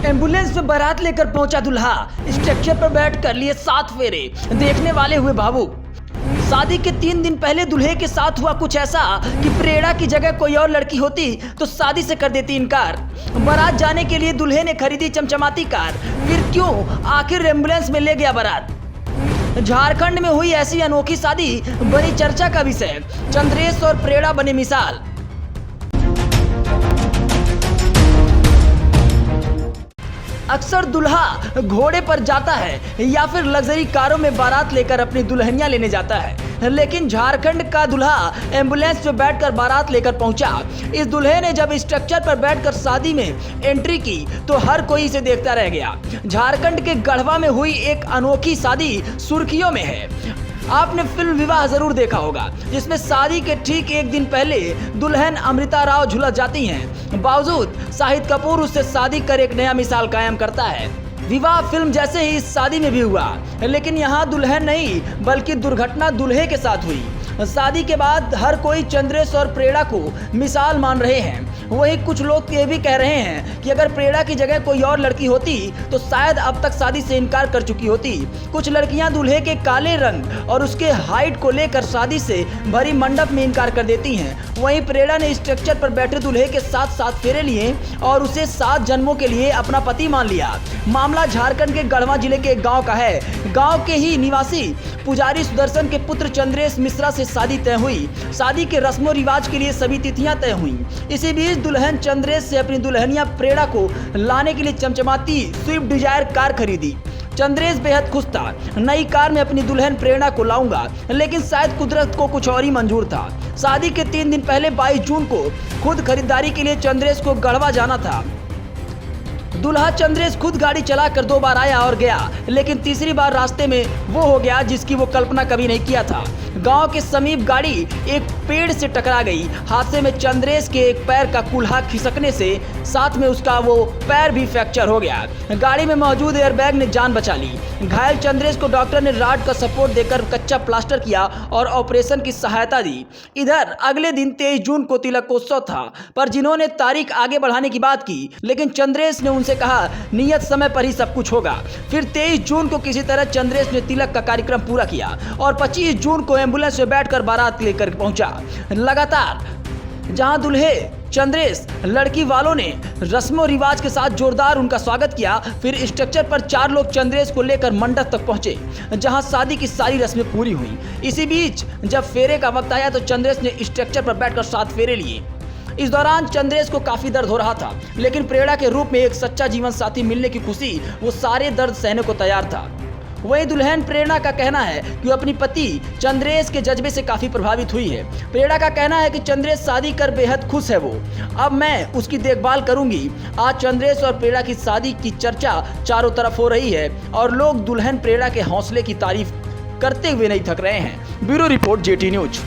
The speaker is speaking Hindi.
एम्बुलेंस में बारात लेकर पहुंचा दूल्हा, स्ट्रक्चर पर बैठ कर लिए 7 फेरे, देखने वाले हुए भावुक। शादी के 3 दिन पहले दूल्हे के साथ हुआ कुछ ऐसा कि प्रेरणा की जगह कोई और लड़की होती तो शादी से कर देती इनकार। बारात जाने के लिए दूल्हे ने खरीदी चमचमाती कार, फिर क्यों आखिर एम्बुलेंस में ले गया बारात। झारखंड में हुई ऐसी अनोखी शादी बनी चर्चा का विषय, चंद्रेश और प्रेरणा बने मिसाल। अक्सर दूल्हा घोड़े पर जाता है या फिर लग्जरी कारों में बारात लेकर अपनी दुल्हनियां लेने जाता है, लेकिन झारखंड का दूल्हा एम्बुलेंस में बैठकर बारात लेकर पहुंचा। इस दूल्हे ने जब स्ट्रक्चर पर बैठकर शादी में एंट्री की तो हर कोई इसे देखता रह गया। झारखंड के गढ़वा में हुई एक अनोखी शादी सुर्खियों में है। आपने फिल्म विवाह जरूर देखा होगा, जिसमें शादी के ठीक 1 दिन पहले दुल्हन अमृता राव झुलस जाती हैं। बावजूद शाहिद कपूर उससे शादी कर एक नया मिसाल कायम करता है। विवाह फिल्म जैसे ही इस शादी में भी हुआ, लेकिन यहाँ दुल्हन नहीं बल्कि दुर्घटना दूल्हे के साथ हुई। शादी के बाद हर कोई चंद्रेश और प्रेरणा को मिसाल मान रहे हैं। वहीं कुछ लोग ये भी कह रहे हैं कि अगर प्रेरणा की जगह कोई और लड़की होती तो शायद अब तक शादी से इनकार कर चुकी होती। कुछ लड़कियां दूल्हे के काले रंग और उसके हाइट को लेकर शादी से भरी मंडप में इनकार कर देती हैं। वहीं प्रेरणा ने स्ट्रक्चर पर बैठे दूल्हे के साथ 7 फेरे लिए और उसे 7 जन्मों के लिए अपना पति मान लिया। मामला झारखंड के गढ़वा जिले के एक गाँव का है। गाँव के ही निवासी पुजारी सुदर्शन के पुत्र चंद्रेश मिश्रा से शादी तय हुई। शादी के रस्मों रिवाज के लिए सभी तिथियां तय हुई। इसी बीच दुल्हन चंद्रेश से अपनी दुल्हनिया प्रेरणा को लाने के लिए चमचमाती स्विफ्ट डिजायर कार खरीदी। चंद्रेश बेहद खुश था, नई कार में अपनी दुल्हन प्रेरणा को लाऊंगा, लेकिन शायद कुदरत को कुछ और ही मंजूर था। शादी के 3 दिन पहले 22 जून को खुद खरीदारी के लिए चंद्रेश को गढ़वा जाना था। दूल्हा चंद्रेश खुद गाड़ी चलाकर 2 बार आया और गया, लेकिन तीसरी बार रास्ते में वो हो गया जिसकी वो कल्पना कभी नहीं किया था। गांव के समीप गाड़ी एक पेड़ से टकरा गई। हादसे में चंद्रेश के एक पैर का कुल्हा खिसकने से साथ में उसका वो पैर भी फ्रैक्चर हो गया। गाड़ी में मौजूद एयरबैग ने जान बचा ली। घायल चंद्रेश को डॉक्टर ने राड का सपोर्ट देकर कच्चा प्लास्टर किया और ऑपरेशन की सहायता दी। इधर अगले दिन 23 जून को तिलकोत्सव था, पर जिन्होंने तारीख आगे बढ़ाने की बात की, लेकिन चंद्रेश ने उनसे कहा नियत समय पर ही सब कुछ होगा। फिर 23 जून को किसी तरह चंद्रेश ने तिलक का कार्यक्रम पूरा किया और 25 जून को एम्बुलेंस में बैठकर बारात लेकर पहुंचा। लगातार जहां दूल्हे चंद्रेश लड़की वालों ने रस्मों रिवाज के साथ जोरदार उनका स्वागत किया, फिर स्ट्रक्चर पर 4 लोग चंद्रेश को लेकर मंडप तक पहुंचे, जहां शादी की सारी रस्में पूरी हुई। इसी बीच जब फेरे का वक्त आया तो चंद्रेश ने स्ट्रक्चर पर बैठकर 7 फेरे लिए। इस दौरान चंद्रेश को काफी दर्द हो रहा था, लेकिन प्रेरणा के रूप में एक सच्चा जीवन साथी मिलने की खुशी वो सारे दर्द सहने को तैयार था। वही दुल्हन प्रेरणा का कहना है कि वो अपनी पति चंद्रेश के जज्बे से काफी प्रभावित हुई है। प्रेरणा का कहना है कि चंद्रेश शादी कर बेहद खुश है, वो अब मैं उसकी देखभाल करूंगी। आज चंद्रेश और प्रेरणा की शादी की चर्चा चारों तरफ हो रही है और लोग दुल्हन प्रेरणा के हौसले की तारीफ करते हुए नहीं थक रहे हैं। Bureau report, jetty news.